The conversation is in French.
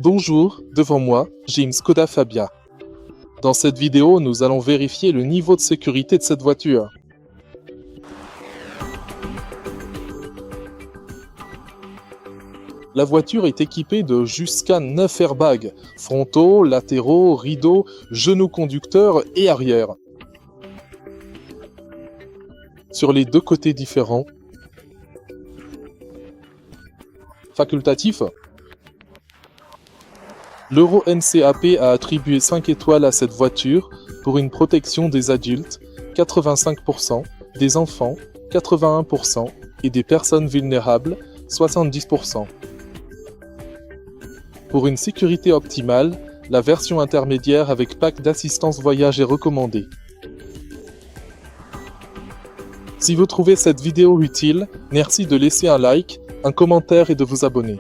Bonjour, devant moi, j'ai une Skoda Fabia. Dans cette vidéo, nous allons vérifier le niveau de sécurité de cette voiture. La voiture est équipée de jusqu'à 9 airbags, frontaux, latéraux, rideaux, genoux conducteurs et arrière. Sur les deux côtés différents. Facultatif. L'Euro NCAP a attribué 5 étoiles à cette voiture pour une protection des adultes, 85%, des enfants, 81%, et des personnes vulnérables, 70%. Pour une sécurité optimale, la version intermédiaire avec pack d'assistance voyage est recommandée. Si vous trouvez cette vidéo utile, merci de laisser un like, un commentaire et de vous abonner.